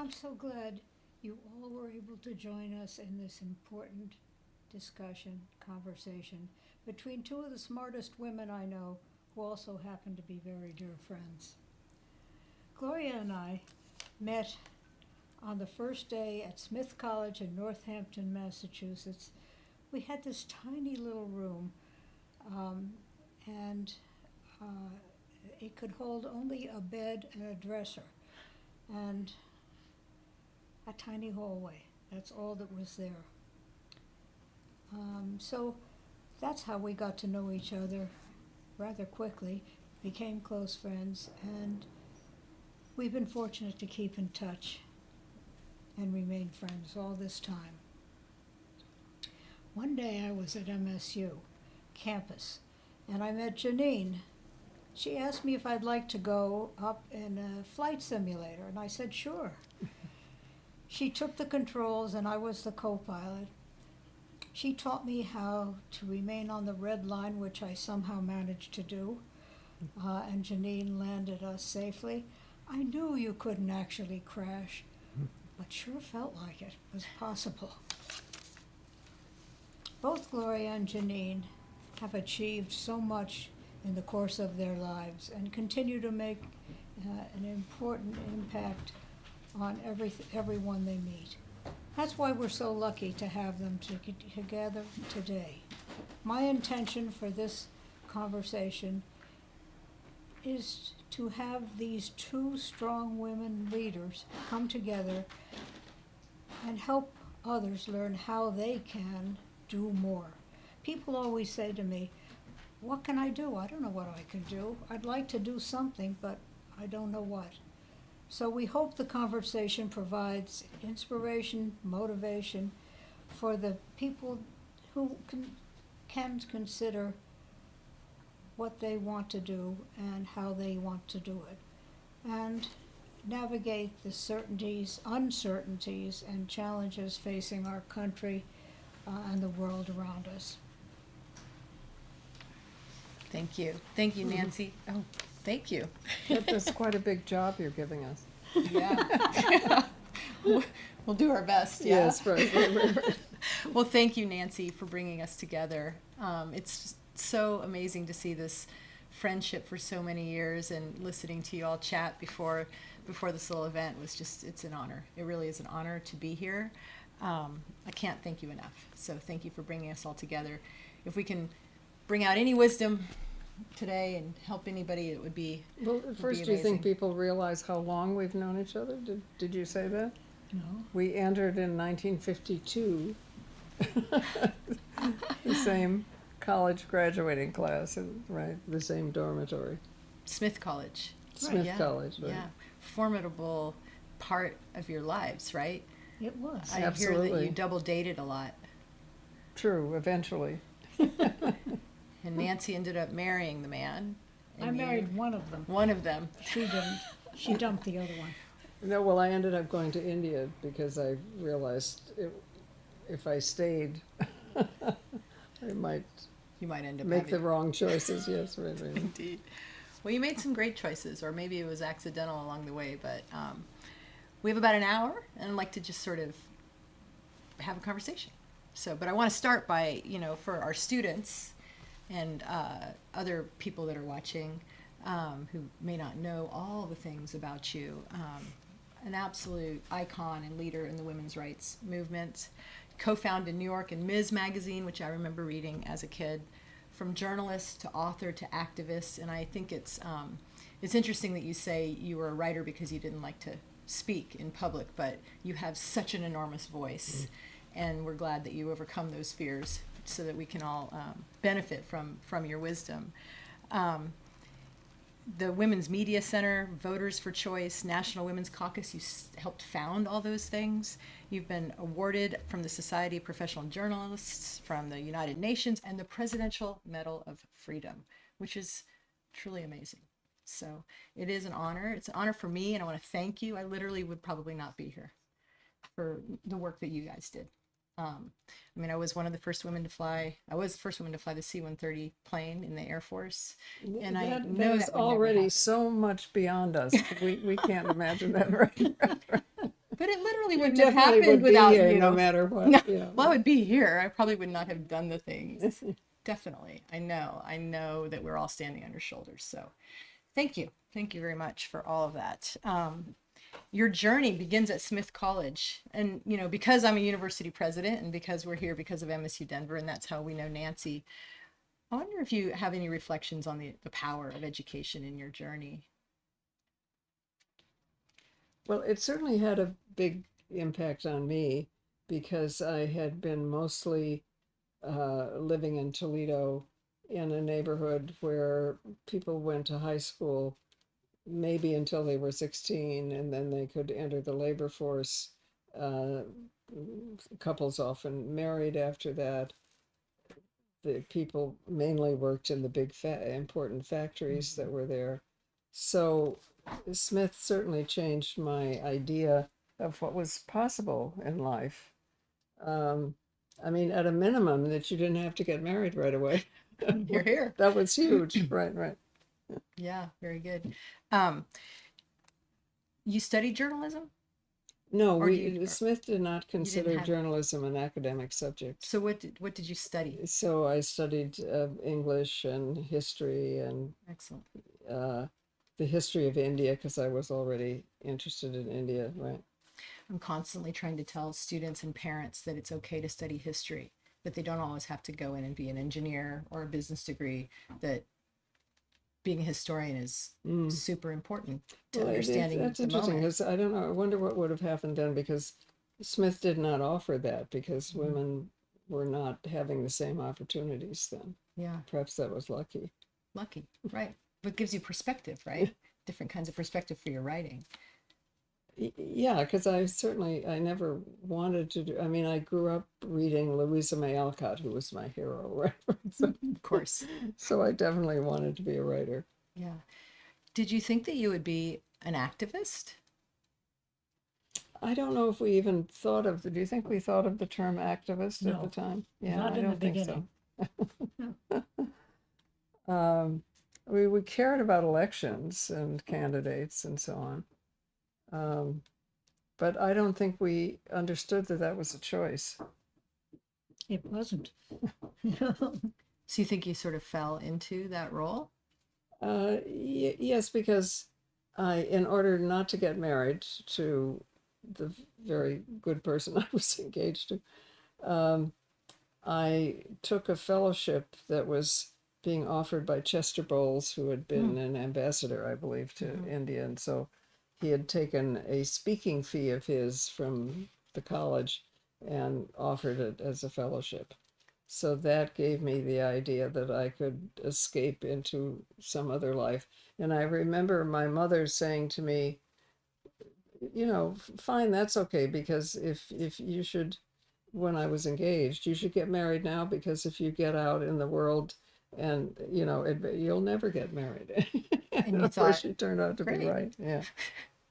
I'm so glad you all were able to join us in this important discussion, conversation between two of the smartest women I know who also happen to be very dear friends. Gloria and I met on the first day at Smith College in Northampton, Massachusetts. We had this tiny little room, and it could hold only a bed and a dresser, and a tiny hallway. That's all that was there. So that's how we got to know each other rather quickly, became close friends, and we've been fortunate to keep in touch and remain friends all this time. One day I was at MSU campus, and I met Janine. She asked me if I'd like to go up in a flight simulator, and I said sure. She took the controls, and I was the co-pilot. She taught me how to remain on the red line, which I somehow managed to do, and Janine landed us safely. I knew you couldn't actually crash, but sure felt like it was possible. Both Gloria and Janine have achieved so much in the course of their lives and continue to make an important impact on everyone they meet. That's why we're so lucky to have them together today. My intention for this conversation is to have these two strong women leaders come together and help others learn how they can do more. People always say to me, what can I do? I don't know what I can do. I'd like to do something, but I don't know what. So we hope the conversation provides inspiration, motivation for the people who can consider what they want to do and how they want to do it, and navigate the certainties, uncertainties, and challenges facing our country and the world around us. Thank you. Thank you, Nancy. Oh, thank you. That's quite a big job you're giving us. Yeah. We'll do our best. Yeah. Yes, right. Well, thank you, Nancy, for bringing us together. It's so amazing to see this friendship for so many years, and listening to you all chat before this little event was just, it's an honor. It really is an honor to be here. I can't thank you enough. So thank you for bringing us all together. If we can bring out any wisdom today and help anybody, it would be Well, first, do you think people realize how long we've known each other? Did you say that? No? We entered in 1952, the same college graduating class, right? The same dormitory. Smith College. Smith Yeah. College, right? Yeah, formidable part of your lives, right? It was. I hear that Absolutely. you double dated a lot. True, eventually. And Nancy ended up marrying the man. I and you- married one of them. one of them. She didn't. She dumped the other one. No, well, I ended up going to India because I realized if I stayed, I might You might end up make the having. wrong choices. Yes, right. Indeed. Well, you made some great choices, or maybe it was accidental along the way, but we have about an hour, and I'd like to just sort of have a conversation. So, but I want to start by, for our students and other people that are watching who may not know all the things about you, an absolute icon and leader in the women's rights movement, co-founded New York and Ms. Magazine, which I remember reading as a kid, from journalist to author to activist. And I think it's interesting that you say you were a writer because you didn't like to speak in public, but you have such an enormous voice, and we're glad that you overcome those fears so that we can all benefit from your wisdom. The Women's Media Center, Voters for Choice, National Women's Caucus, you helped found all those things. You've been awarded from the Society of Professional Journalists, from the United Nations, and the Presidential Medal of Freedom, which is truly amazing. So it is an honor. It's an honor for me, and I want to thank you. I literally would probably not be here for the work that you guys did. I was one of the first women to fly. I was the first woman to fly the C-130 plane in the Air Force, and I know that is that would never already happen. so much beyond us. We can't imagine that, right? But it literally You wouldn't have definitely happened would be without here you. no matter what. No, You know. well, I would be here. I probably would not have done the things. Definitely. I know that we're all standing on your shoulders. So thank you. Thank you very much for all of that. Your journey begins at Smith College. And, you know, because I'm a university president and because we're here because of MSU Denver, and that's how we know Nancy, I wonder if you have any reflections on the power of education in your journey. Well, it certainly had a big impact on me because I had been mostly living in Toledo in a neighborhood where people went to high school maybe until they were 16 and then they could enter the labor force. Uh, Couples often married after that. The people mainly worked in the big important factories that were there. So Smith certainly changed my idea of what was possible in life. Um, I mean, at a minimum, that you didn't have to get married right away. You're here. That was huge. Right, right. Yeah, very good. Um, you studied journalism? No, Or do you, Smith did not you didn't consider have, journalism an academic subject. so what did you study? So I studied English and history and Excellent. uh, the history of India because I was already interested in India, right? I'm constantly trying to tell students and parents that it's okay to study history, but they don't always have to go in and be an engineer or a business degree, that being a historian is super important to Well, understanding that's the interesting moment. because I don't know. I wonder what would have happened then because Smith did not offer that because Mhm. women were not having the same opportunities then. Yeah, Perhaps that was lucky. lucky, right? But gives you perspective, right? Different kinds of perspective for your writing. Yeah, because I never wanted to do. I mean, I grew up reading Louisa May Alcott, who was my hero, right? So, Of course. so I definitely wanted to be a writer. Yeah. Did you think that you would be an activist? I don't know if we even thought of do you think we thought of the term activist at the No, time? Yeah, not I in the don't think beginning. so. We cared about elections and candidates and so on. But I don't think we understood that that was a choice. It wasn't. So you think you sort of fell into that role? Yes, because in order not to get married to the very good person I was engaged to, I took a fellowship that was being offered by Chester Bowles, who had been an ambassador, I believe, to India. And so he had taken a speaking fee of his from the college and offered it as a fellowship. So that gave me the idea that I could escape into some other life. And I remember my mother saying to me, you know, fine, that's okay, because if you should, when I was engaged, you should get married now, because if you get out in the world and, you know, you'll never get married. And And you of course, thought, she turned out to be great. right. Yeah.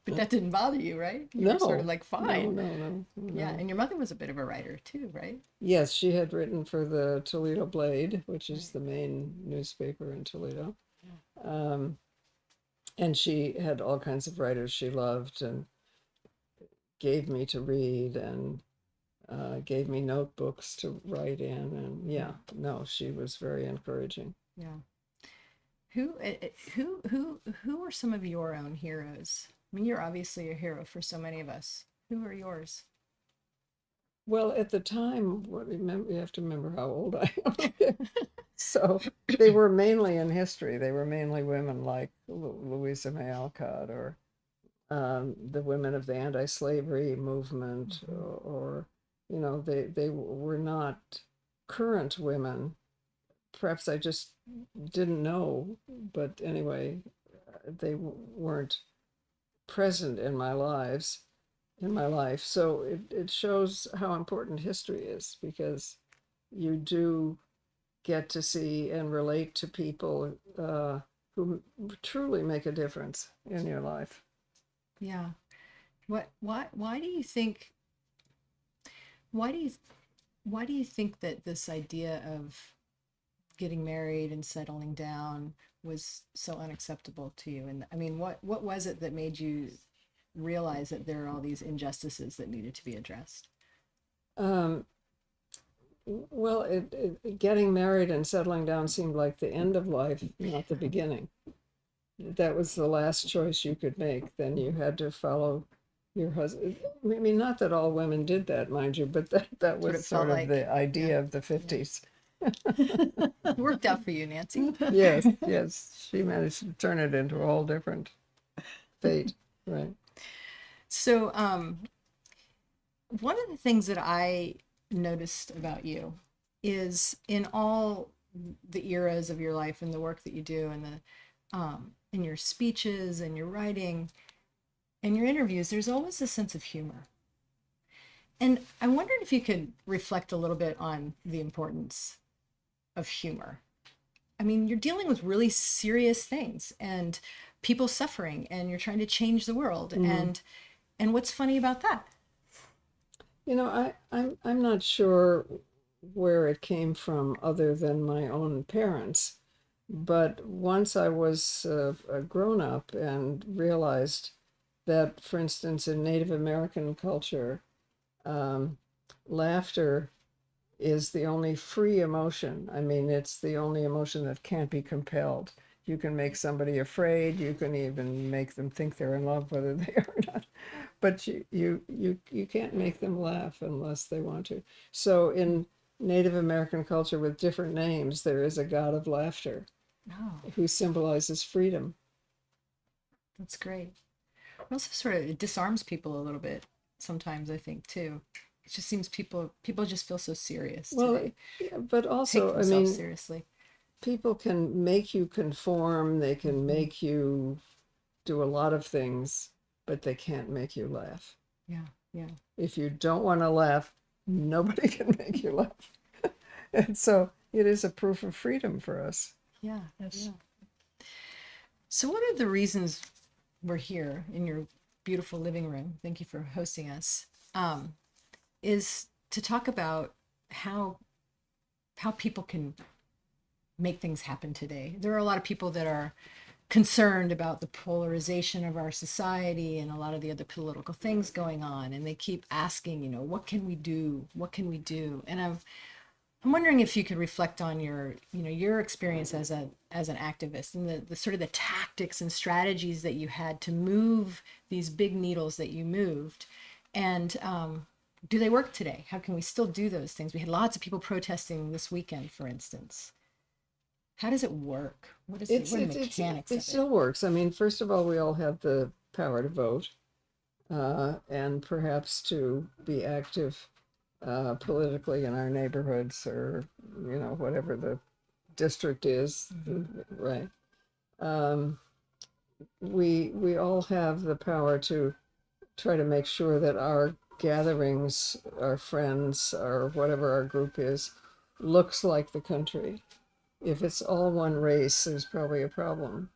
But that didn't bother you, right? You were sort of No, like, no, fine. no. Yeah, and your mother was a bit of a writer too, right? Yes, she had written for the Toledo Blade, which is the main newspaper in Toledo. Um, and she had all kinds of writers she loved and gave me to read and gave me notebooks to write in. And yeah, no, she was very encouraging. Yeah. Who are some of your own heroes? I mean, you're obviously a hero for so many of us. Who are yours? Well, at the time, you have to remember how old I am. So they were mainly in history. They were mainly women like Louisa May Alcott or the women of the anti-slavery movement, or you know, they were not current women. Perhaps I just didn't know, but anyway, they weren't present in my life. So it shows how important history is, because you do get to see and relate to people who truly make a difference in your life. Yeah. Why do you think why do you why do you think that this idea of getting married and settling down was so unacceptable to you? And I mean, what was it that made you realize that there are all these injustices that needed to be addressed? Um, well, getting married and settling down seemed like the end of life, not the beginning. That was the last choice you could make. Then you had to follow your husband. I mean, not that all women did that, mind you, but that What was it sort felt of the like. idea of the 50s. It worked out for you, Nancy. Yes, yes, she managed to turn it into a whole different fate, right? So, one of the things that I noticed about you is in all the eras of your life and the work that you do and in your speeches and your writing and your interviews, there's always a sense of humor. And I wondered if you could reflect a little bit on the importance of humor. I mean, you're dealing with really serious things and people suffering, and you're trying to change the world. And what's funny about that? You know, I'm not sure where it came from other than my own parents, but once I was a grown up and realized that, for instance, in Native American culture, um, laughter is the only free emotion. I mean, it's the only emotion that can't be compelled. You can make somebody afraid. You can even make them think they're in love, whether they are or not. But you can't make them laugh unless they want to. So in Native American culture with different names, there is a god of laughter Oh, who symbolizes freedom. that's great. It also sort of it disarms people a little bit sometimes, I think, too. It just seems people just feel so serious Well, today. yeah, but Take also, I themselves mean, seriously. people can make you conform, they can make you do a lot of things, but they can't make you laugh. Yeah, yeah. If you don't want to laugh, nobody can make you laugh. And so it is a proof of freedom for us. Yeah, yeah. So what are the reasons we're here in your beautiful living room? Thank you for hosting us. Is to talk about how people can make things happen today. There are a lot of people that are concerned about the polarization of our society and a lot of the other political things going on, and they keep asking, what can we do? What can we do? And I'm wondering if you could reflect on your experience as an activist and the sort of the tactics and strategies that you had to move these big needles that you moved, and do they work today? How can we still do those things? We had lots of people protesting this weekend, for instance. How does it work? What are the mechanics it of it? still works. I mean, first of all, we all have the power to vote, and perhaps to be active politically in our neighborhoods, or whatever the district is, right? Um, we all have the power to try to make sure that our gatherings, our friends, or whatever our group is, looks like the country. If it's all one race, there's probably a problem,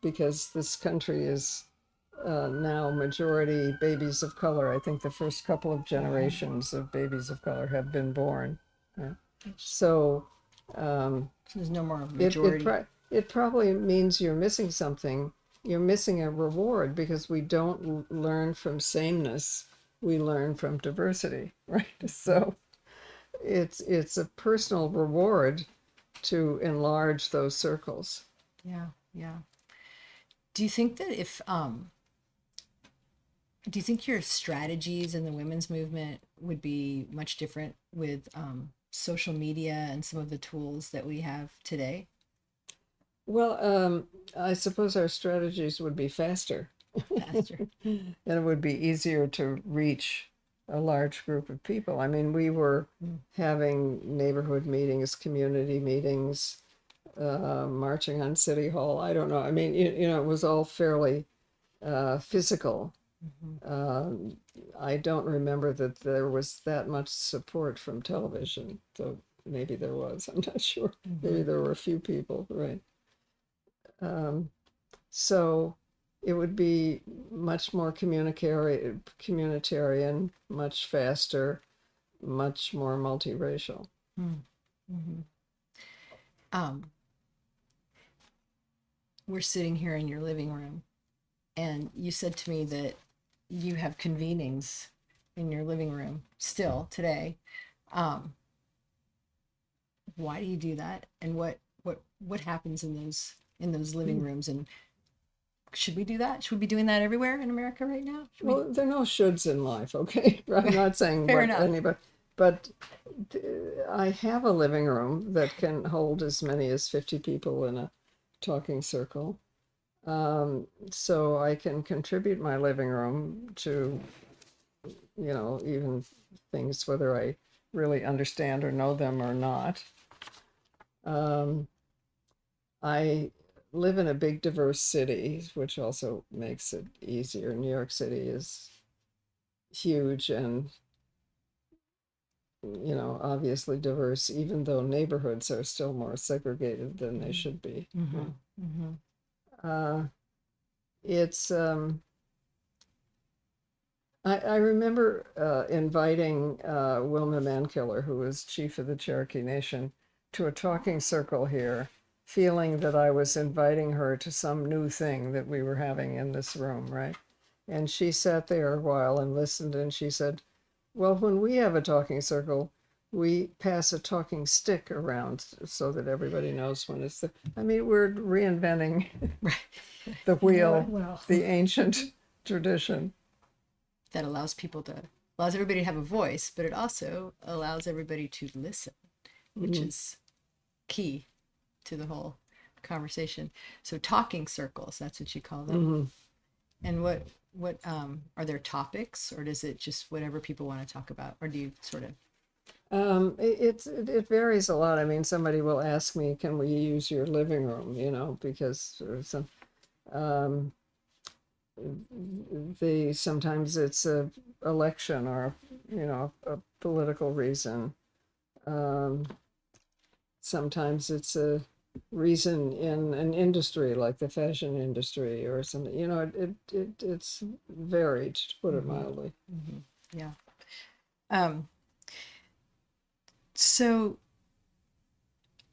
because this country is now majority babies of color. I think the first couple of generations of babies of color have been born. Right? So So there's no more it, majority. it probably means you're missing something. You're missing a reward, because we don't learn from sameness. We learn from diversity, right? So it's a personal reward to enlarge those circles. Yeah, yeah. Do you think that do you think your strategies in the women's movement would be much different with social media and some of the tools that we have today? Well, I suppose our strategies would be faster, Faster. and it would be easier to reach a large group of people. I mean, we were having neighborhood meetings, community meetings, marching on City Hall. I don't know. I mean, it was all fairly physical. I don't remember that there was that much support from television, though maybe there was. I'm not sure. Maybe there were a few people, right? So it would be much more communitarian, much faster, much more multiracial. We're sitting here in your living room, and you said to me that you have convenings in your living room still today. Why do you do that? And what happens in those living rooms? And should we do that? Should we be doing that everywhere in America right now? Well, there are no shoulds in life, okay? I'm not saying Fair what enough. anybody, but I have a living room that can hold as many as 50 people in a talking circle. So I can contribute my living room to, even things, whether I really understand or know them or not. I live in a big, diverse city, which also makes it easier. New York City is huge and, obviously diverse, even though neighborhoods are still more segregated than they should be. It's, I remember inviting Wilma Mankiller, who was chief of the Cherokee Nation, to a talking circle here, feeling that I was inviting her to some new thing that we were having in this room, right? And she sat there a while and listened, and she said, well, when we have a talking circle, we pass a talking stick around so that everybody knows when it's we're reinventing the wheel, Well, the ancient tradition. That allows everybody to have a voice, but it also allows everybody to listen, which is key to the whole conversation. So talking circles, that's what you call them. And what are there topics, or does it just whatever people want to talk about, or do you sort of? It varies a lot. I mean, somebody will ask me, can we use your living room, because some sometimes it's a election or a political reason. Sometimes it's a reason in an industry like the fashion industry or something. It's varied, to put it mildly. Yeah. So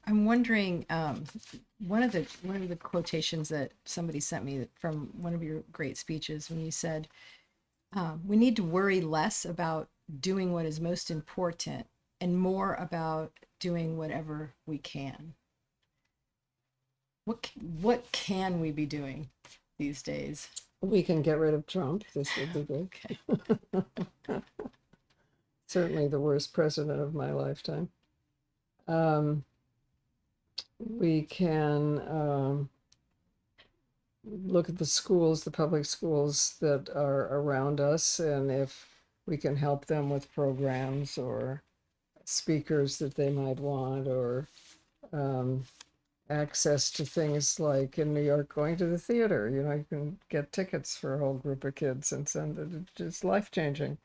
I'm wondering, one of the quotations that somebody sent me from one of your great speeches, when you said, we need to worry less about doing what is most important and more about doing whatever we can. What can we be doing these days? We can get rid of Trump. This would be good. Okay. Certainly the worst president of my lifetime. We can look at the schools, the public schools that are around us, and if we can help them with programs or speakers that they might want, or access to things like in New York, going to the theater. You can get tickets for a whole group of kids and send it. It's life-changing.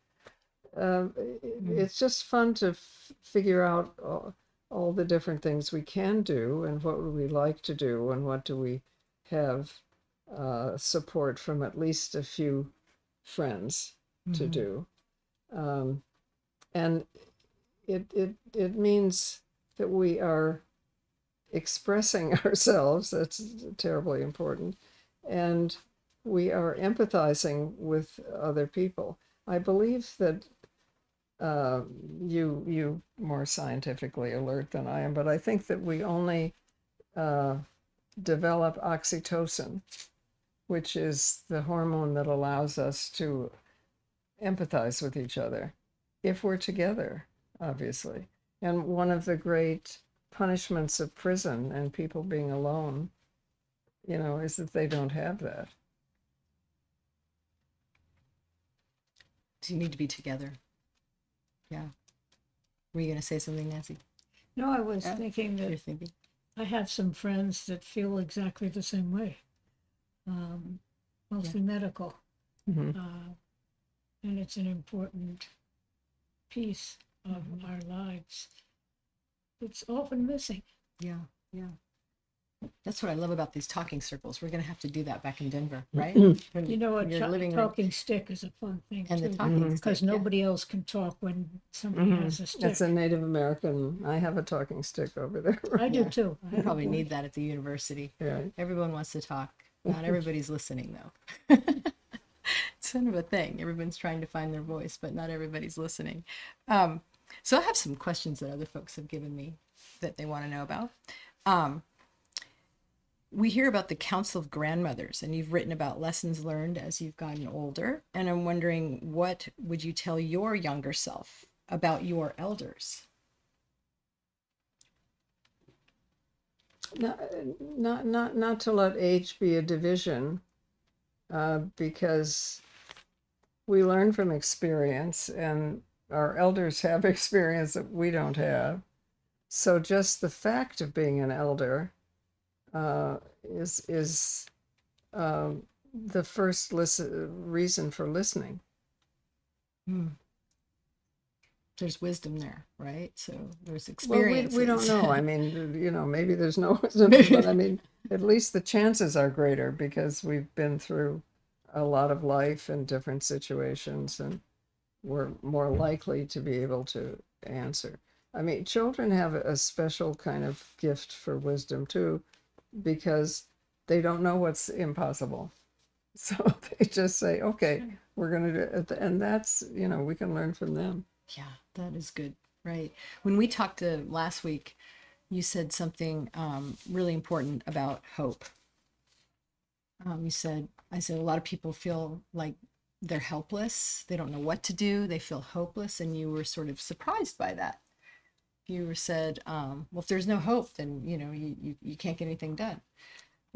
It's just fun to figure out all the different things we can do and what would we like to do and what do we have support from at least a few friends to do. And it means that we are expressing ourselves. That's terribly important. And we are empathizing with other people. I believe that you more scientifically alert than I am, but I think that we only develop oxytocin, which is the hormone that allows us to empathize with each other, if we're together, obviously. And one of the great punishments of prison and people being alone, is that they don't have that. So you need to be together. Yeah. Were you going to say something, Nancy? no, I was thinking You're that thinking. I have some friends that feel exactly the same way, mostly medical. Mm-hmm. And it's an important piece of our lives. It's often missing. Yeah, yeah. That's what I love about these talking circles. We're going to have to do that back in Denver, right? You know, a Your living room. talking stick is a fun thing And the too, talking stick, because yeah. nobody else can talk when somebody has a stick. That's a Native American. I have a talking stick over there. I do Yeah. too. We probably need that at the university. Yeah. Everyone wants to talk. Not everybody's listening though. kind of a thing. Everyone's trying to find their voice, but not everybody's listening. So I have some questions that other folks have given me that they want to know about. We hear about the Council of Grandmothers, and you've written about lessons learned as you've gotten older. And I'm wondering, what would you tell your younger self about your elders? Not to let age be a division, because we learn from experience, and our elders have experience that we don't have. So just the fact of being an elder is the first reason for listening. There's wisdom there, right? So there's Well, experience. we don't know. I mean, maybe there's no wisdom, but I mean, at least the chances are greater because we've been through a lot of life in different situations, and we're more likely to be able to answer. I mean, children have a special kind of gift for wisdom too, because they don't know what's impossible. So they just say, okay, we're going to do it. And that's, we can learn from them. Yeah, that is good. Right. When we talked last week, you said something really important about hope. I said a lot of people feel like they're helpless. They don't know what to do. They feel hopeless. And you were sort of surprised by that. You said, well, if there's no hope, then, you can't get anything done.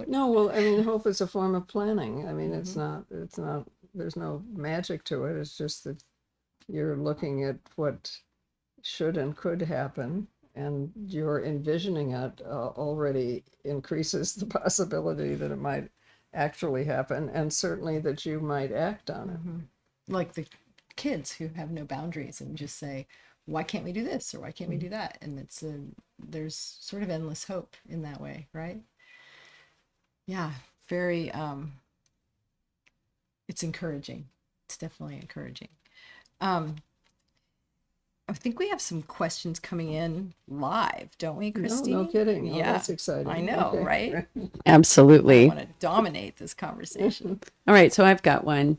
No, well, I mean, hope is a form of planning. I mean, it's not, there's no magic to it. It's just that you're looking at what should and could happen, and you're envisioning it already increases the possibility that it might actually happen, and certainly that you might act on it. Like the kids who have no boundaries and just say, why can't we do this? Or why can't we do that? And there's sort of endless hope in that way, right? Yeah, very, it's encouraging. It's definitely encouraging. I think we have some questions coming in live, don't we, Christine? No kidding. Yeah, oh, that's exciting. I know, Okay. right? I Absolutely. want to dominate this conversation. All right, so I've got one.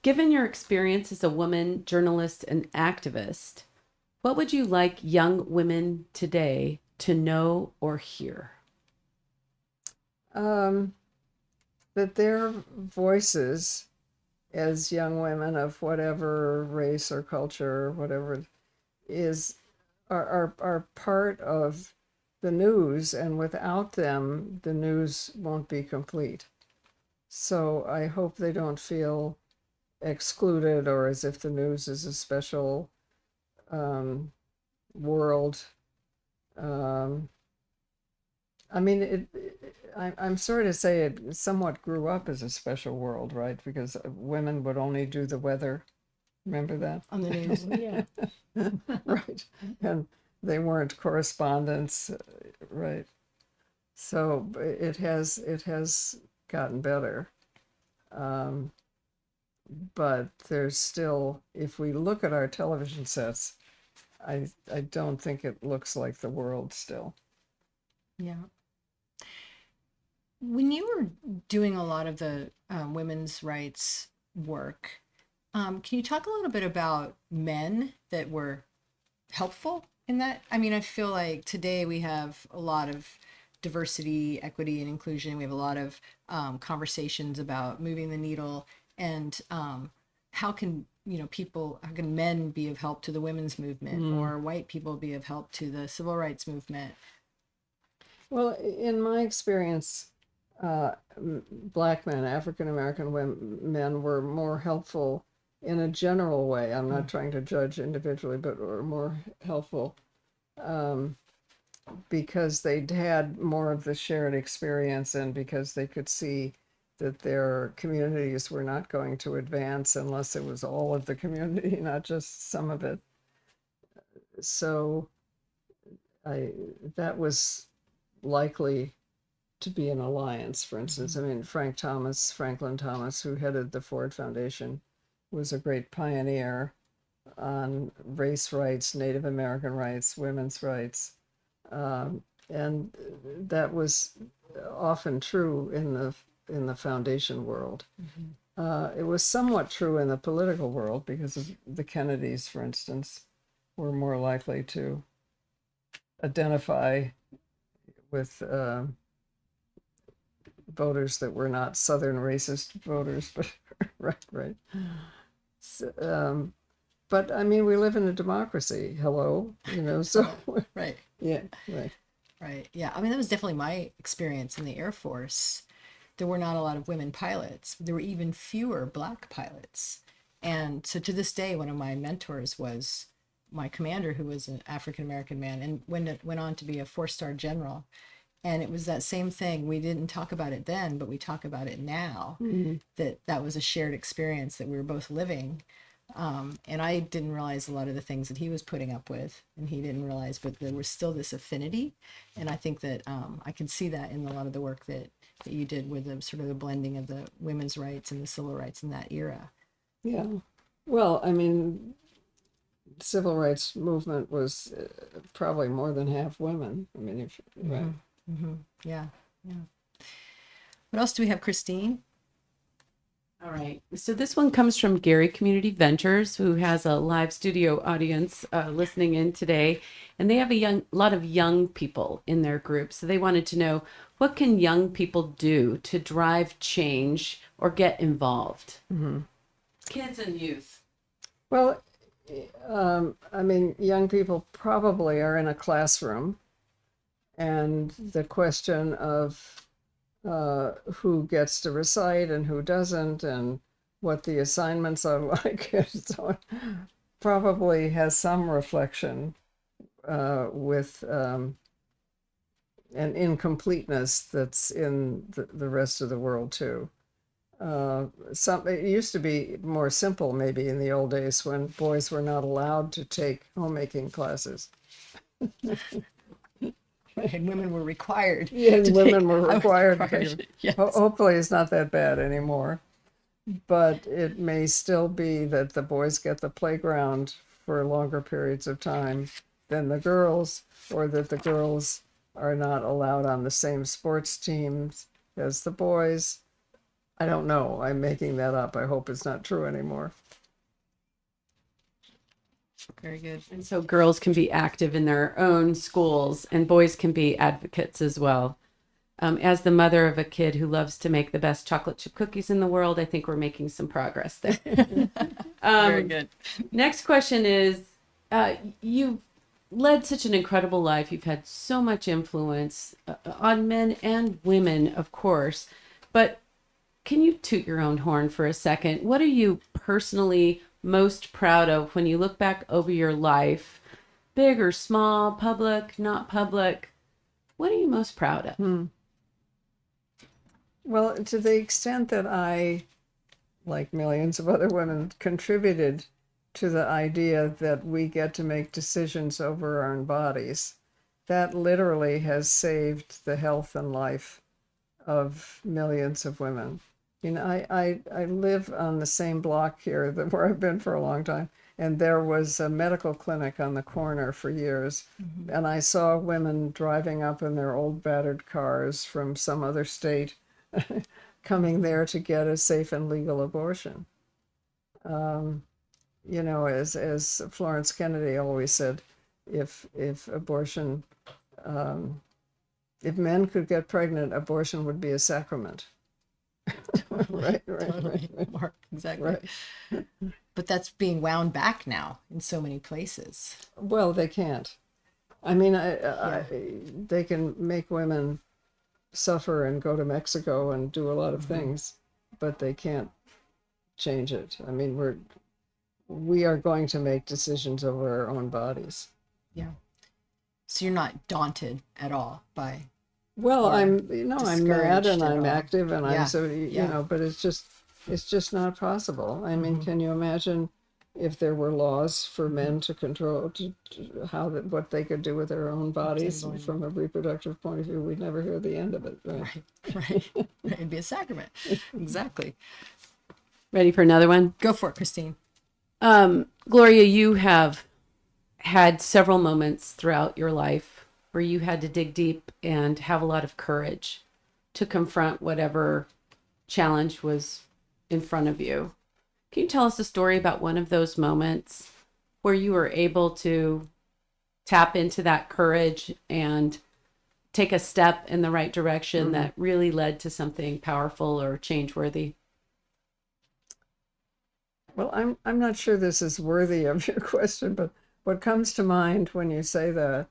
Given your experience as a woman journalist and activist, what would you like young women today to know or hear? That their voices as young women of whatever race or culture or whatever are part of the news, and without them the news won't be complete. So I hope they don't feel excluded or as if the news is a special world. I mean, I'm sorry to say it somewhat grew up as a special world, right? Because women would only do the weather. Remember that? On the news. Yeah. Right. And they weren't correspondents, right? So it has gotten better. But there's still, if we look at our television sets, I don't think it looks like the world still. Yeah. When you were doing a lot of the women's rights work, can you talk a little bit about men that were helpful in that? I mean, I feel like today we have a lot of diversity, equity, and inclusion. We have a lot of conversations about moving the needle, and how can men be of help to the women's movement, or white people be of help to the civil rights movement? Well, in my experience, Black men, African American men were more helpful in a general way. I'm not trying to judge individually, but were more helpful because they'd had more of the shared experience, and because they could see that their communities were not going to advance unless it was all of the community, not just some of it. So that was likely to be an alliance, for instance. I mean, Franklin Thomas, who headed the Ford Foundation, was a great pioneer on race rights, Native American rights, women's rights. And that was often true in the foundation world. It was somewhat true in the political world because of the Kennedys, for instance, were more likely to identify with voters that were not Southern racist voters, but right. So, but I mean, we live in a democracy. Hello, so Right. yeah, right. Right. Yeah. I mean, that was definitely my experience in the Air Force. There were not a lot of women pilots. There were even fewer Black pilots. And so to this day, one of my mentors was my commander, who was an African American man and went on to be a 4-star general. And it was that same thing. We didn't talk about it then, but we talk about it now, that was a shared experience that we were both living. And I didn't realize a lot of the things that he was putting up with, and he didn't realize, but there was still this affinity. And I think that I can see that in a lot of the work that you did with the sort of the blending of the women's rights and the civil rights in that era. Yeah. Well, I mean, civil rights movement was probably more than half women. I mean, right. Yeah. What else do we have, Christine? All right. So this one comes from Gary Community Ventures, who has a live studio audience listening in today, and they have a lot of young people in their group. So they wanted to know, what can young people do to drive change or get involved? Kids and youth. Well, I mean, young people probably are in a classroom, and the question of who gets to recite and who doesn't, and what the assignments are like, and so on, probably has some reflection with an incompleteness that's in the rest of the world too. It used to be more simple maybe in the old days when boys were not allowed to take homemaking classes. And women were required. Yeah, and women were I was required to required, take. yes. Hopefully it's not that bad anymore. But it may still be that the boys get the playground for longer periods of time than the girls, or that the girls are not allowed on the same sports teams as the boys. I don't know. I'm making that up. I hope it's not true anymore. Very good. And so girls can be active in their own schools, and boys can be advocates as well. As the mother of a kid who loves to make the best chocolate chip cookies in the world, I think we're making some progress there. Very good. Next question is, you've led such an incredible life. You've had so much influence on men and women, of course, but can you toot your own horn for a second? What are you personally most proud of when you look back over your life, big or small, public, not public? What are you most proud of? Well, to the extent that I, like millions of other women, contributed to the idea that we get to make decisions over our own bodies, that literally has saved the health and life of millions of women. You know, I live on the same block here where I've been for a long time, and there was a medical clinic on the corner for years, and I saw women driving up in their old battered cars from some other state coming there to get a safe and legal abortion. You know, as Florence Kennedy always said, if abortion, if men could get pregnant, abortion would be a sacrament. Right. Mark, exactly. Right. But that's being wound back now in so many places. Well, they can't. I mean, they can make women suffer and go to Mexico and do a lot of things, but they can't change it. I mean, we are going to make decisions over our own bodies. Yeah. So you're not daunted at all by. Well, I'm mad and I'm all. active and Yeah, I'm so, you know, but it's just not possible. I mean, can you imagine if there were laws for men to control what they could do with their own bodies from a reproductive point of view? We'd never hear the end of it. Right. It'd be a sacrament. Exactly. Ready for another one? Go for it, Christine. Gloria, you have had several moments throughout your life where you had to dig deep and have a lot of courage to confront whatever challenge was in front of you. Can you tell us a story about one of those moments where you were able to tap into that courage and take a step in the right direction that really led to something powerful or change-worthy? Well, I'm not sure this is worthy of your question, but what comes to mind when you say that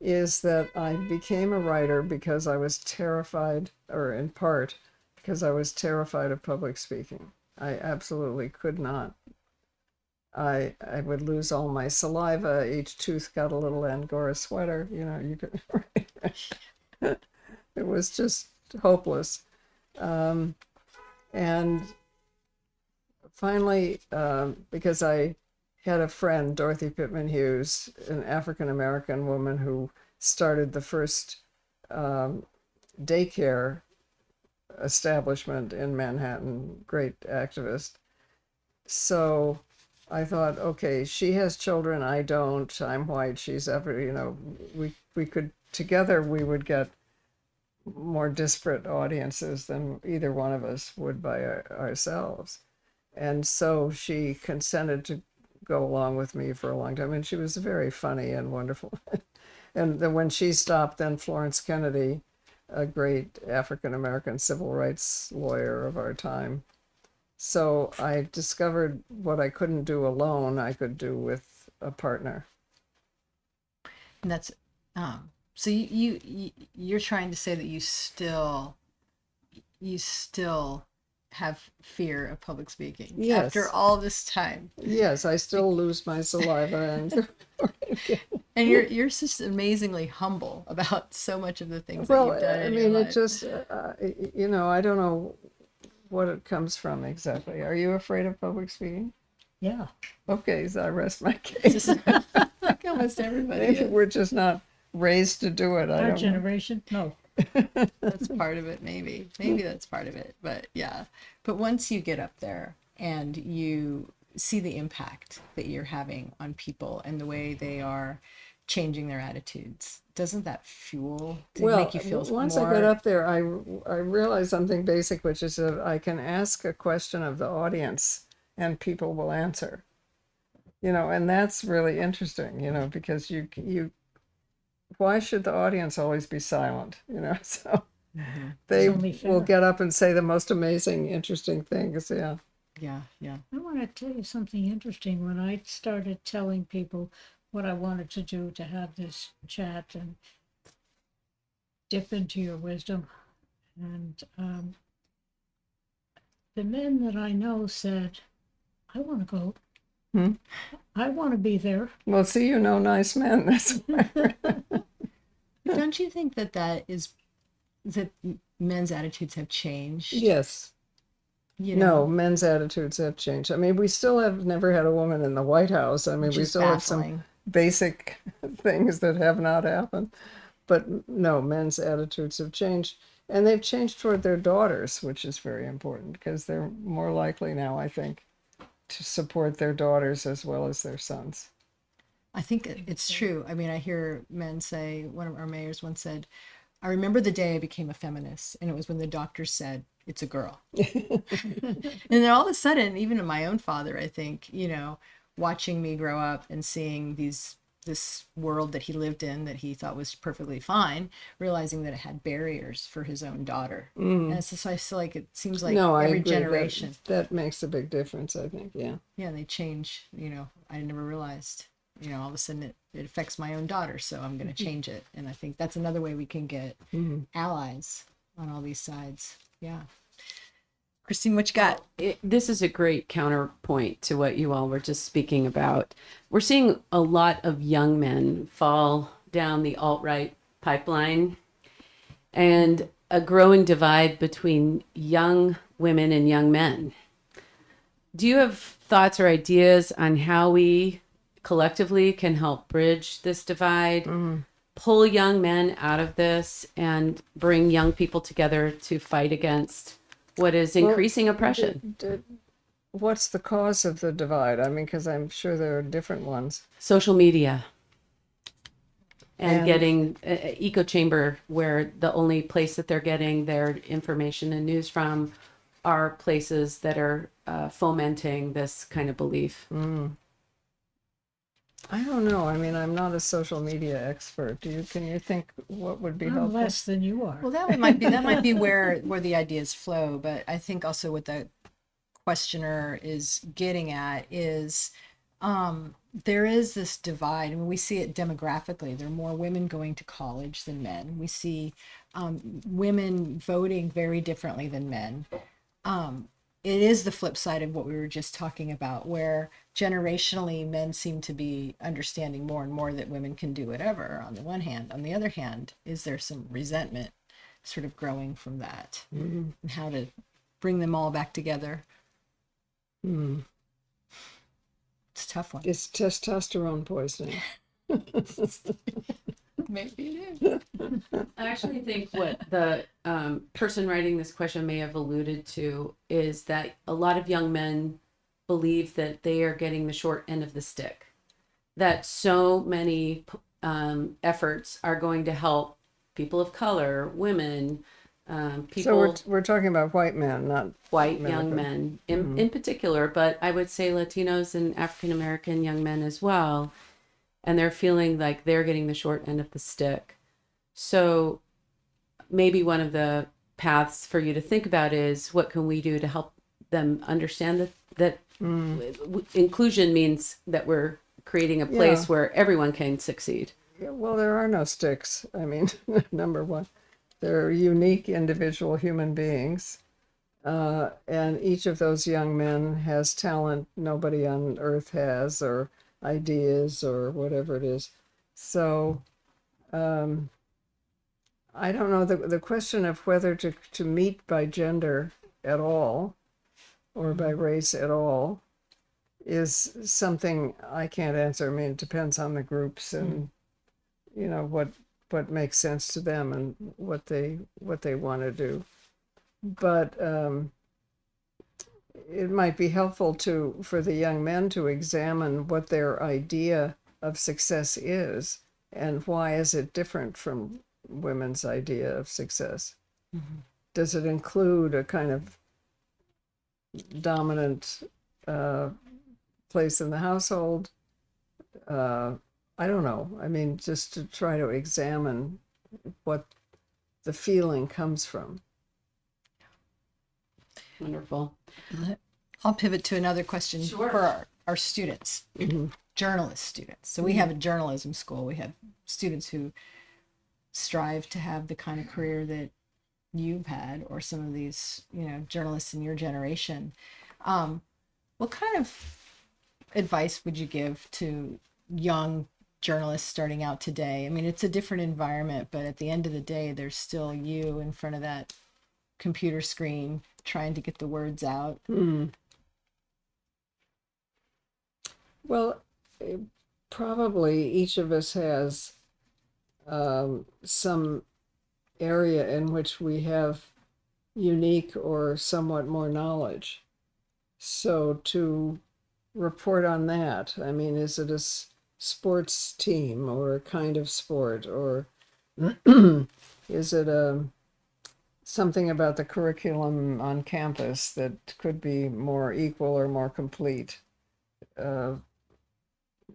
is that I became a writer because I was terrified, or in part because I was terrified of public speaking. I absolutely could not. I would lose all my saliva. Each tooth got a little Angora sweater. You know, you could. It was just hopeless. And finally, because I had a friend, Dorothy Pittman Hughes, an African American woman who started the first daycare establishment in Manhattan, great activist. So I thought, okay, she has children, I don't. I'm white, she's we could together we would get more disparate audiences than either one of us would by ourselves. And so she consented to go along with me for a long time, and she was very funny and wonderful. And then when she stopped, then Florence Kennedy, a great African American civil rights lawyer of our time. So I discovered what I couldn't do alone, I could do with a partner. And that's so you're trying to say that you still have fear of public speaking. Yes. After all this time. Yes, I still lose my saliva and And you're just amazingly humble about so much of the things that well, you've done I in mean, your it life. just I don't know what it comes from exactly. Are you afraid of public speaking? Yeah. Okay, so I rest my case. Just like almost everybody Maybe is. we're just not raised to do it. I Our don't know. generation, no. That's part of it, maybe that's part of it, but yeah. But once you get up there and you see the impact that you're having on people and the way they are changing their attitudes, doesn't that make you feel once more... I got up there, I realized something basic, which is that I can ask a question of the audience and people will answer. And that's really interesting, because you why should the audience always be silent? So they It's only fair. will get up and say the most amazing, interesting things. Yeah. yeah I want to tell you something interesting. When I started telling people what I wanted to do to have this chat and dip into your wisdom, and the men that I know said, I want to go. I want to be there. Well, see, nice men. That's why. But don't you think that men's attitudes have changed? Yes. No, men's attitudes have changed. I mean, we still have never had a woman in the White House. I mean, which we is still baffling. have some basic things that have not happened. But no, men's attitudes have changed. And they've changed toward their daughters, which is very important because they're more likely now, I think, to support their daughters as well as their sons. I think it's true. I mean, I hear men say, one of our mayors once said, I remember the day I became a feminist, and it was when the doctor said, it's a girl. And then all of a sudden, even my own father, I think, watching me grow up and seeing this world that he lived in that he thought was perfectly fine, realizing that it had barriers for his own daughter. And so I feel like it seems like No, I every agree. generation. That makes a big difference, I think, yeah. Yeah, they change, I never realized, all of a sudden it affects my own daughter, so I'm going to change it. And I think that's another way we can get allies on all these sides. Yeah. Christine, what you got? This is a great counterpoint to what you all were just speaking about. We're seeing a lot of young men fall down the alt-right pipeline and a growing divide between young women and young men. Do you have thoughts or ideas on how we collectively can help bridge this divide, pull young men out of this, and bring young people together to fight against what is increasing oppression? What's the cause of the divide? I mean, because I'm sure there are different ones. Social media and getting echo chamber, where the only place that they're getting their information and news from are places that are fomenting this kind of belief? I don't know. I mean, I'm not a social media expert. Can you think what would be I'm helpful? less than you are. Well, that might be where the ideas flow. But I think also what the questioner is getting at is there is this divide. I mean, we see it demographically. There are more women going to college than men. We see women voting very differently than men. It is the flip side of what we were just talking about, where generationally men seem to be understanding more and more that women can do whatever on the one hand. On the other hand, is there some resentment sort of growing from that, and how to bring them all back together? It's a tough one. It's testosterone poisoning. Maybe it is. I actually think what the person writing this question may have alluded to is that a lot of young men believe that they are getting the short end of the stick, that so many efforts are going to help people of color, women, people. So we're talking about white men, not white men young of- men in particular, but I would say Latinos and African American young men as well. And they're feeling like they're getting the short end of the stick. So maybe one of the paths for you to think about is what can we do to help them understand that inclusion means that we're creating a place Yeah. where everyone can succeed. Yeah, well, there are no sticks. I mean, number one, they're unique individual human beings. And each of those young men has talent nobody on earth has, or ideas, or whatever it is. So I don't know, the question of whether to meet by gender at all or by race at all is something I can't answer. I mean, it depends on the groups and what makes sense to them and what they want to do. But it might be helpful for the young men to examine what their idea of success is and why is it different from women's idea of success. Does it include a kind of dominant place in the household? I don't know. I mean, just to try to examine what the feeling comes from. Wonderful. I'll pivot to another question Sure. for our students, journalist students. So we have a journalism school. We have students who strive to have the kind of career that you've had, or some of these, journalists in your generation. What kind of advice would you give to young journalists starting out today? I mean, it's a different environment, but at the end of the day, there's still you in front of that computer screen trying to get the words out. Well, probably each of us has some area in which we have unique or somewhat more knowledge. So to report on that, I mean, is it a sports team or a kind of sport, or is it something about the curriculum on campus that could be more equal or more complete?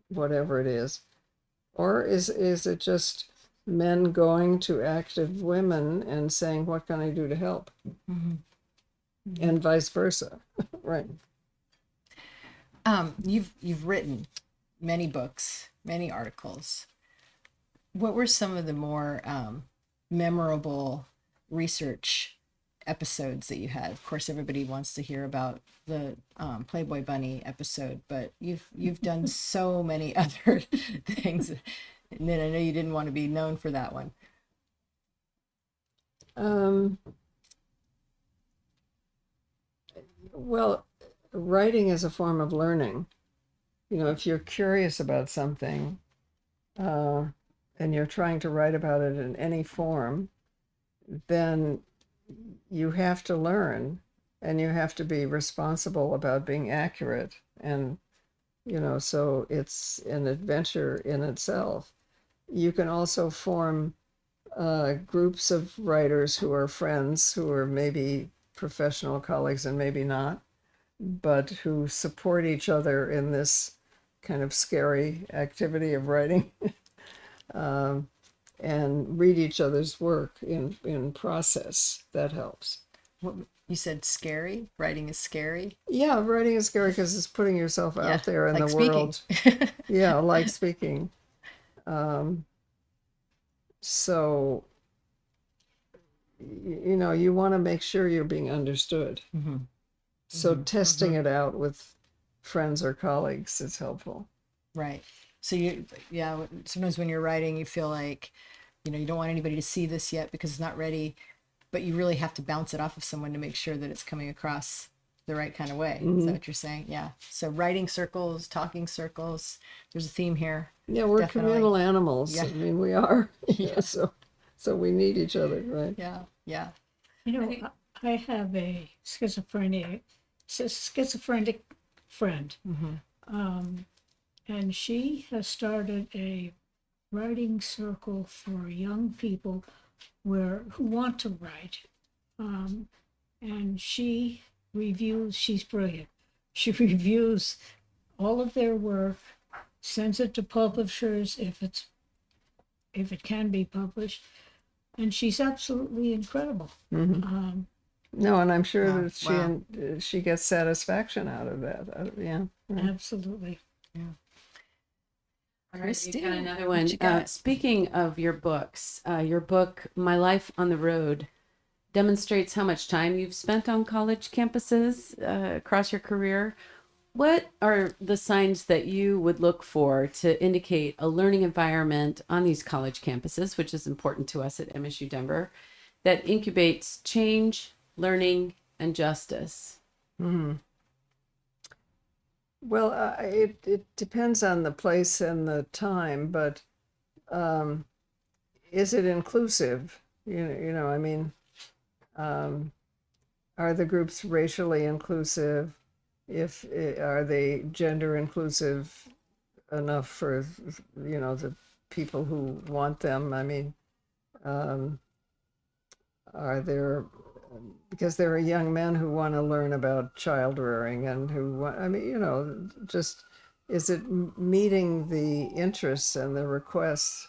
Whatever it is. Or is it just men going to active women and saying, what can I do to help? And vice versa. Right. You've written many books, many articles. What were some of the more memorable research episodes that you had? Of course, everybody wants to hear about the Playboy Bunny episode, but you've done so many other things, and then I know you didn't want to be known for that one. Well, writing is a form of learning. If you're curious about something and you're trying to write about it in any form, then you have to learn and you have to be responsible about being accurate. And, so it's an adventure in itself. You can also form groups of writers who are friends, who are maybe professional colleagues and maybe not, but who support each other in this kind of scary activity of writing. And read each other's work in process. That helps. What, you said scary? Writing is scary? Yeah, writing is scary because it's putting yourself Yeah, out there in like the speaking. world. Yeah, like speaking. So, you know, you want to make sure you're being understood. Mm-hmm. So testing it out with friends or colleagues is helpful. Right. So sometimes when you're writing, you feel like, you don't want anybody to see this yet because it's not ready, but you really have to bounce it off of someone to make sure that it's coming across the right kind of way. Is that what you're saying? Yeah. So writing circles, talking circles, there's a theme here. Yeah, we're Definitely. communal animals. Yeah. I mean, we are. Yeah. So we need each other, right? Yeah. Yeah. I have a schizophrenic friend, and she has started a writing circle for young people who want to write. And she's brilliant. She reviews all of their work, sends it to publishers if it can be published, and she's absolutely incredible. No, and I'm sure Wow. that she gets satisfaction out of that. Yeah. Absolutely. All right, Christine, you got another what one. you got? Speaking of your books, your book, My Life on the Road, demonstrates how much time you've spent on college campuses across your career. What are the signs that you would look for to indicate a learning environment on these college campuses, which is important to us at MSU Denver, that incubates change, learning, and justice? Well, it depends on the place and the time, but is it inclusive? I mean, are the groups racially inclusive? Are they gender inclusive enough for the people who want them? I mean, are there, because there are young men who want to learn about child rearing and who want, I mean, just, is it meeting the interests and the requests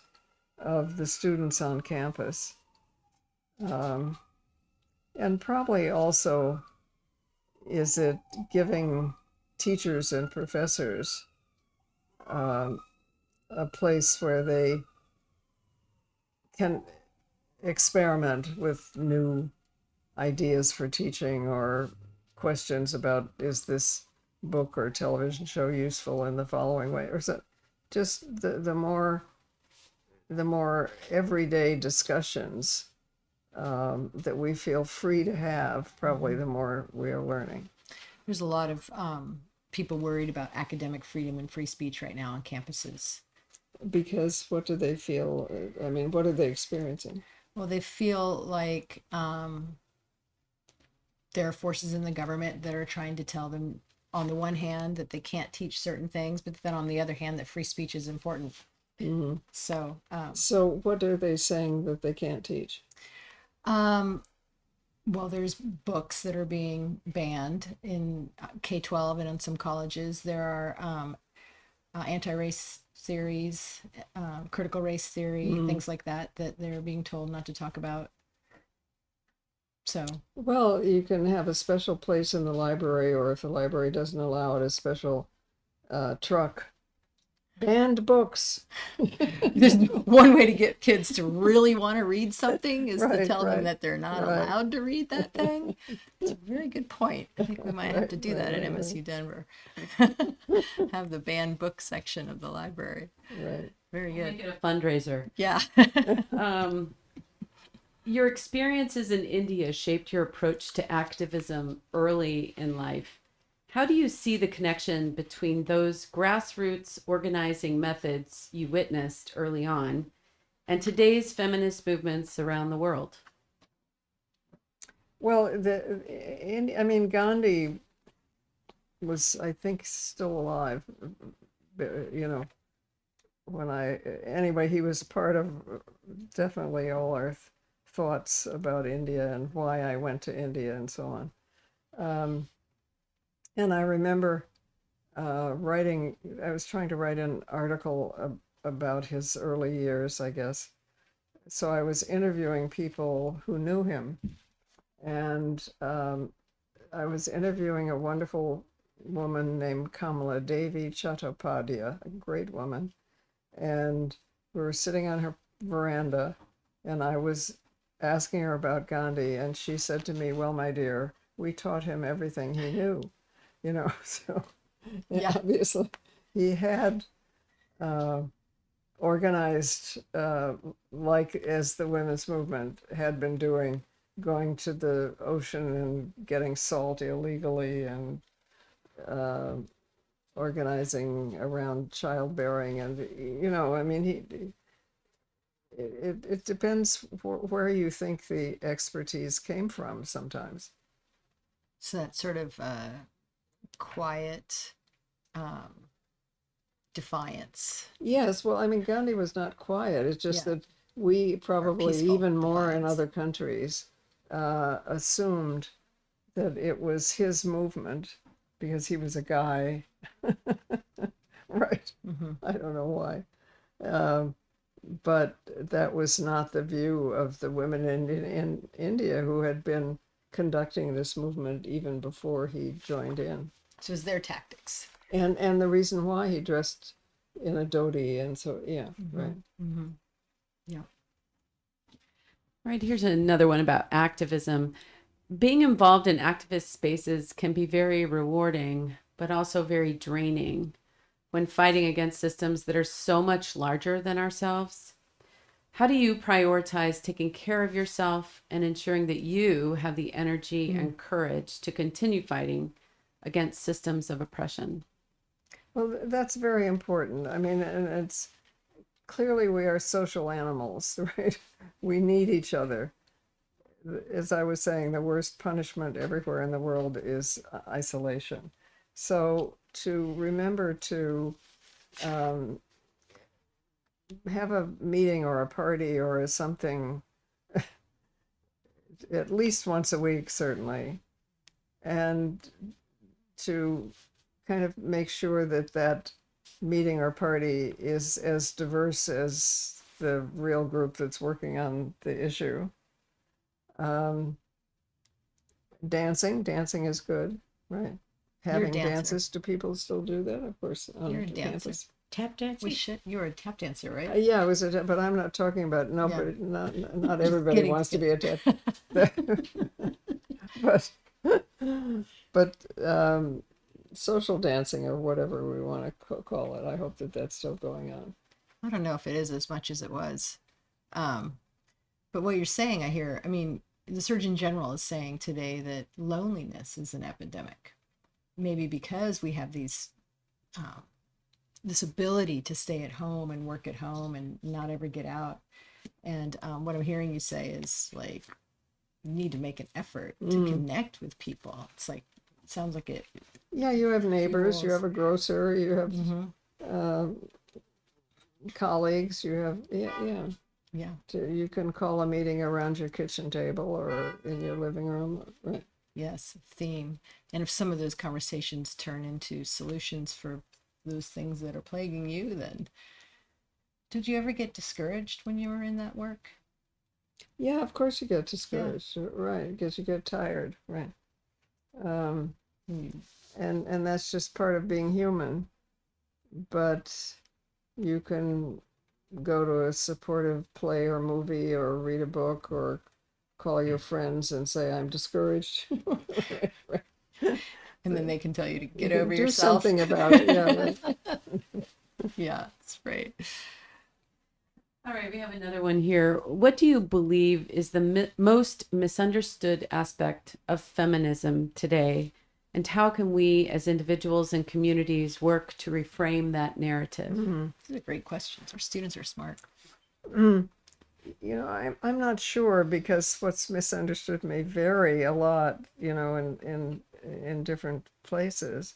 of the students on campus? And probably also, is it giving teachers and professors a place where they can experiment with new ideas for teaching or questions about, is this book or television show useful in the following way? Or is it just the more everyday discussions that we feel free to have, probably the more we are learning. There's a lot of people worried about academic freedom and free speech right now on campuses. Because what do they feel? I mean, what are they experiencing? Well, they feel like there are forces in the government that are trying to tell them, on the one hand, that they can't teach certain things, but then on the other hand, that free speech is important. So what are they saying that they can't teach? Well, there's books that are being banned in K-12 and in some colleges. There are anti-race theories, critical race theory, things like that they're being told not to talk about. So, well, you can have a special place in the library, or if the library doesn't allow it, a special truck. Banned books. there's one way to get kids to really want to read something is to Right, tell them right, that they're not right. allowed to read that thing. It's a very good point. I think we might have to do that at right, MSU Denver. Have the banned book section of the library. Right. Very Make good. it a fundraiser. Yeah. Your experiences in India shaped your approach to activism early in life. How do you see the connection between those grassroots organizing methods you witnessed early on and today's feminist movements around the world? Well, Gandhi was, I think, still alive. Anyway, he was part of definitely all our thoughts about India and why I went to India and so on. And I remember I was trying to write an article about his early years, I guess. So I was interviewing people who knew him. And I was interviewing a wonderful woman named Kamala Devi Chattopadhyay, a great woman. And we were sitting on her veranda, and I was asking her about Gandhi, and she said to me, "Well, my dear, we taught him everything he knew," you know. So Yeah. obviously he had organized, like as the women's movement had been doing, going to the ocean and getting salt illegally, and organizing around childbearing, and I mean, it depends where you think the expertise came from sometimes. So that sort of quiet defiance. Yes, well, I mean, Gandhi was not quiet. It's just Yeah. that we probably peaceful even more in defiance. other countries assumed that it was his movement because he was a guy. Right. Mm-hmm. I don't know why. But that was not the view of the women in India who had been conducting this movement even before he joined in. So it was their tactics. And the reason why he dressed in a dhoti, and so, yeah, right. Mm-hmm. Yeah. Right, here's another one about activism. Being involved in activist spaces can be very rewarding, but also very draining when fighting against systems that are so much larger than ourselves. How do you prioritize taking care of yourself and ensuring that you have the energy and courage to continue fighting against systems of oppression? Well, that's very important. I mean, and it's clearly we are social animals, right? We need each other. As I was saying, the worst punishment everywhere in the world is isolation. So to remember to have a meeting or a party or something at least once a week, certainly, and to kind of make sure that that meeting or party is as diverse as the real group that's working on the issue. Dancing is good, right? Having dancer. dances, do people still do that? Of course, on You're a dancer. campus. Tap dancing? You were a tap dancer, right? Yeah, I was but I'm not talking about nobody. Not everybody kidding, wants just to be a tap. but social dancing or whatever we want to call it. I hope that that's still going on. I don't know if it is as much as it was. But what you're saying, I mean, the Surgeon General is saying today that loneliness is an epidemic. Maybe because we have these, this ability to stay at home and work at home and not ever get out. And what I'm hearing you say is like, you need to make an effort to connect with people. It's like, it sounds like it. Yeah, you have neighbors, you have a grocer, you have colleagues, you have, yeah. You can call a meeting around your kitchen table or in your living room, right? Yes, theme. And if some of those conversations turn into solutions for those things that are plaguing you, then did you ever get discouraged when you were in that work? Yeah, of course you get discouraged, right? Because you get tired, right? And that's just part of being human. But you can go to a supportive play or movie or read a book or call your friends and say, I'm discouraged. right. And then they can tell you to get You over do yourself. something about it. Yeah, right. Yeah, it's great. All right, we have another one here. What do you believe is the most misunderstood aspect of feminism today? And how can we as individuals and communities work to reframe that narrative? These are great questions. Our students are smart. I'm not sure because what's misunderstood may vary a lot, in different places.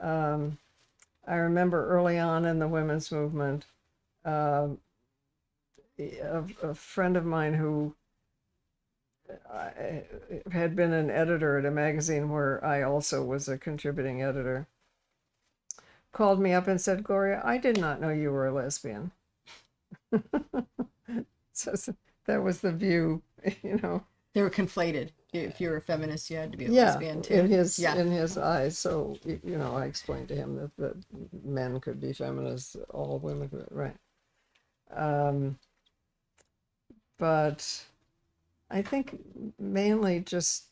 I remember early on in the women's movement, a friend of mine who I had been an editor at a magazine where I also was a contributing editor, called me up and said, Gloria, I did not know you were a lesbian. So that was the view, you know. They were conflated. If you were a feminist, you had to be a Yeah, lesbian too. in his Yeah. in his eyes. So you know, I explained to him that men could be feminists, all women could, right? But I think mainly just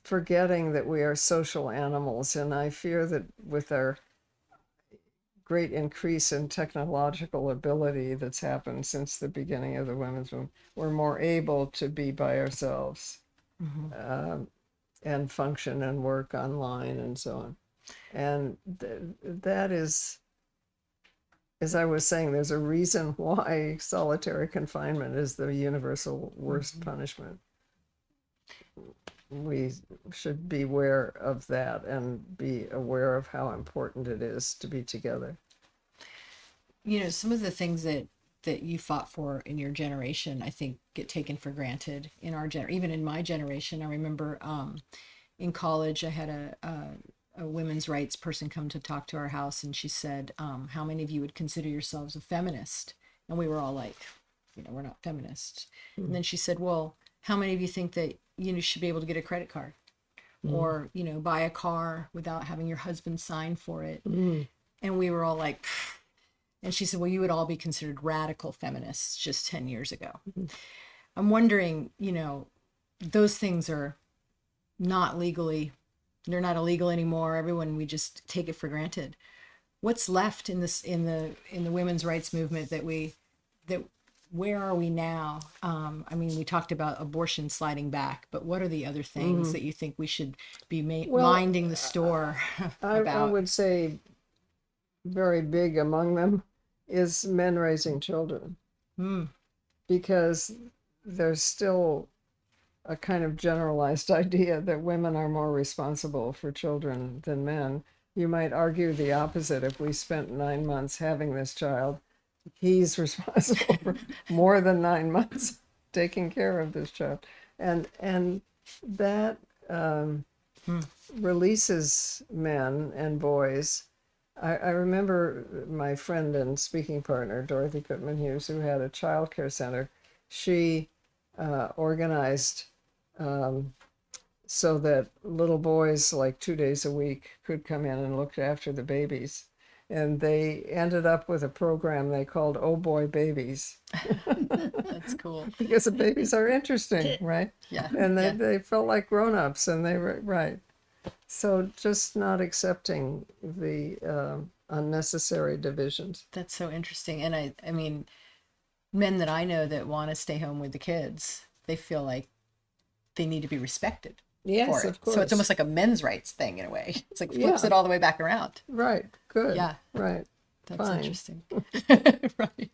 forgetting that we are social animals, and I fear that with our great increase in technological ability that's happened since the beginning of the women's movement, we're more able to be by ourselves. And function and work online and so on. And that is, as I was saying, there's a reason why solitary confinement is the universal worst punishment. We should be aware of that and be aware of how important it is to be together. You know, some of the things that you fought for in your generation, I think, get taken for granted in our even in my generation. I remember in college, I had a women's rights person come to talk to our house, and she said, how many of you would consider yourselves a feminist? And we were all like, you know, we're not feminists. And then she said, well, how many of you think that you should be able to get a credit card or, you know, buy a car without having your husband sign for it? And we were all like, pfft. And she said, well, you would all be considered radical feminists just 10 years ago. I'm wondering, you know, those things are not legally, they're not illegal anymore. Everyone, we just take it for granted. What's left in this, in the women's rights movement that where are we now? I mean, we talked about abortion sliding back, but what are the other things that you think we should be minding the store about? I would say very big among them is men raising children. Because there's still a kind of generalized idea that women are more responsible for children than men. You might argue the opposite. If we spent 9 months having this child, he's responsible for more than 9 months taking care of this child. And that releases men and boys. I remember my friend and speaking partner, Dorothy Pittman Hughes, who had a child care center. She organized so that little boys, like 2 days a week, could come in and look after the babies. And they ended up with a program they called Oh Boy Babies. That's cool. Because the babies are interesting, right? Yeah. And they felt like grown-ups, and they were, right. So just not accepting the unnecessary divisions. That's so interesting. And I mean, men that I know that want to stay home with the kids, they feel like they need to be respected. Yes, for it. of course. So it's almost like a men's rights thing in a way. It's like flips it all the way back around. Right. Good. Yeah. Right. That's Fine. interesting. Right.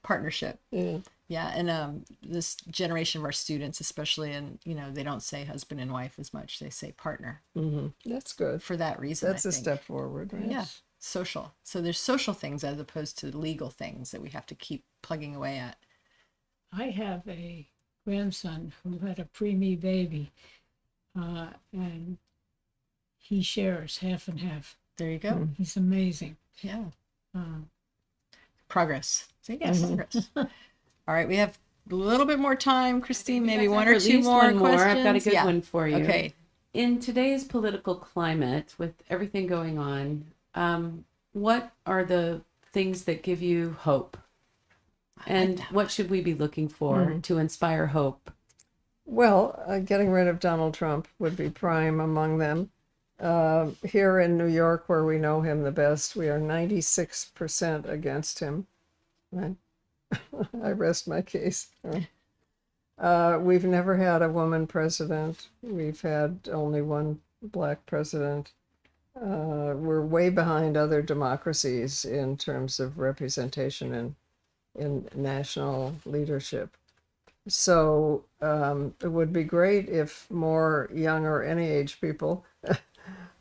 Partnership. Yeah. Yeah. And this generation of our students, especially, and you know, they don't say husband and wife as much. They say partner. That's good. For that reason. That's I a think. step forward, right? Yeah. Social. So there's social things as opposed to legal things that we have to keep plugging away at. I have a grandson who had a preemie baby, and he shares half and half. There you go. He's amazing. Yeah. Uh, Progress. See? Yes. Progress. All right. We have a little bit more time, Christine. Maybe one At or two least more one questions. I've got a good Yeah. one for you. Okay. In today's political climate, with everything going on, what are the things that give you hope? And what should we be looking for to inspire hope? Well, getting rid of Donald Trump would be prime among them. Here in New York, where we know him the best, we are 96% against him. Right? I rest my case. We've never had a woman president. We've had only one black president. We're way behind other democracies in terms of representation in national leadership. So it would be great if more young or any age people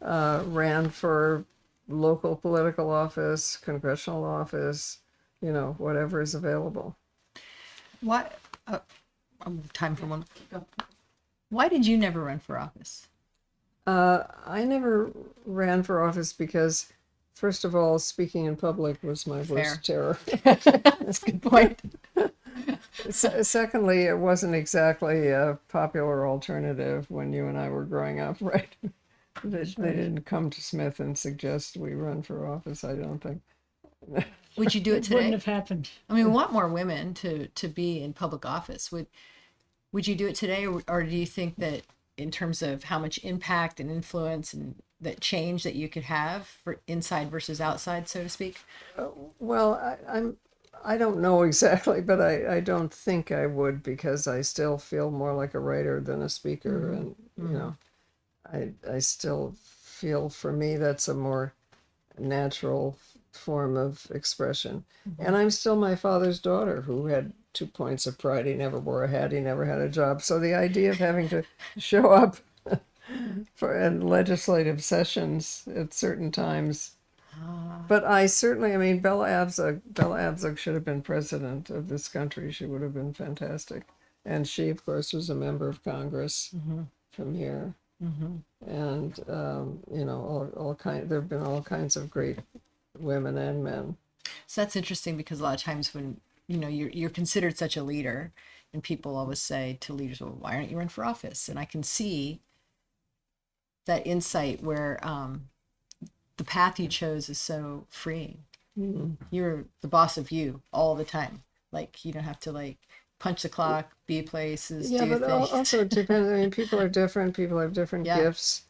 ran for local political office, congressional office, you know, whatever is available. What? time for one. Why did you never run for office? I never ran for office because, first of all, speaking in public was my worst terror. That's a good point. Secondly, it wasn't exactly a popular alternative when you and I were growing up, right? They didn't come to Smith and suggest we run for office, I don't think. Would you do it It wouldn't today? have happened. I mean, we want more women to be in public office. Would you do it today, or do you think that in terms of how much impact and influence and that change that you could have for inside versus outside, so to speak? Well, I don't know exactly, but I don't think I would, because I still feel more like a writer than a speaker, and you know, I still feel, for me, that's a more natural form of expression. And I'm still my father's daughter, who had 2 points of pride. He never wore a hat, he never had a job. So the idea of having to show up for in legislative sessions at certain times. But I certainly, I mean, Bella Abzug should have been president of this country. She would have been fantastic. And she, of course, was a member of Congress from here. And, you know, there have been all kinds of great women and men. So that's interesting, because a lot of times when, you know, you're considered such a leader, and people always say to leaders, well, why aren't you running for office? And I can see that insight where the path you chose is so freeing. You're the boss of you all the time. Like, you don't have to like punch the clock, be places, Yeah, do but things. also it depends. I mean, people are different. People have different Yeah. gifts.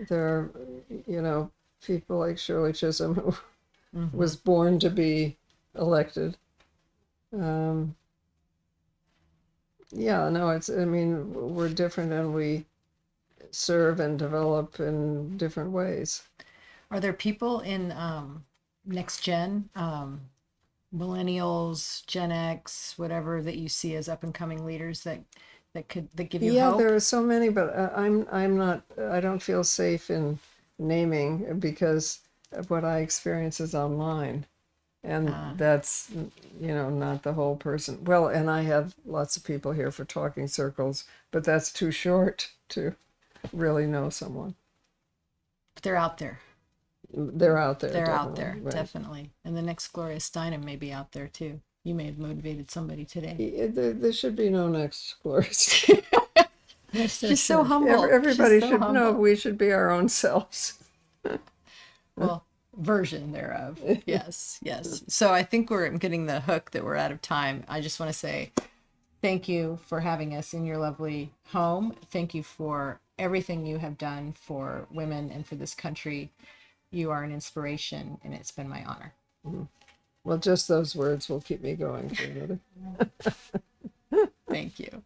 There are, you know, people like Shirley Chisholm, who was born to be elected. Yeah, no, I mean, we're different, and we serve and develop in different ways. Are there people in next gen, millennials, Gen X, whatever, that you see as up and coming leaders that give you Yeah, hope? there are so many, but I'm not. I don't feel safe in naming, because what I experience is online, and that's, you know, not the whole person. Well, and I have lots of people here for talking circles, but that's too short to really know someone. But they're out there. They're out there. They're out there, definitely, right. definitely. And the next Gloria Steinem may be out there too. You may have motivated somebody today. There should be no next Gloria. Yes, She's so humble. Everybody She's so should know humble. we should be our own selves. Well, version thereof. Yes, yes. So I think I'm getting the hook that we're out of time. I just want to say thank you for having us in your lovely home. Thank you for everything you have done for women and for this country. You are an inspiration, and it's been my honor. Well, just those words will keep me going for another. Thank you.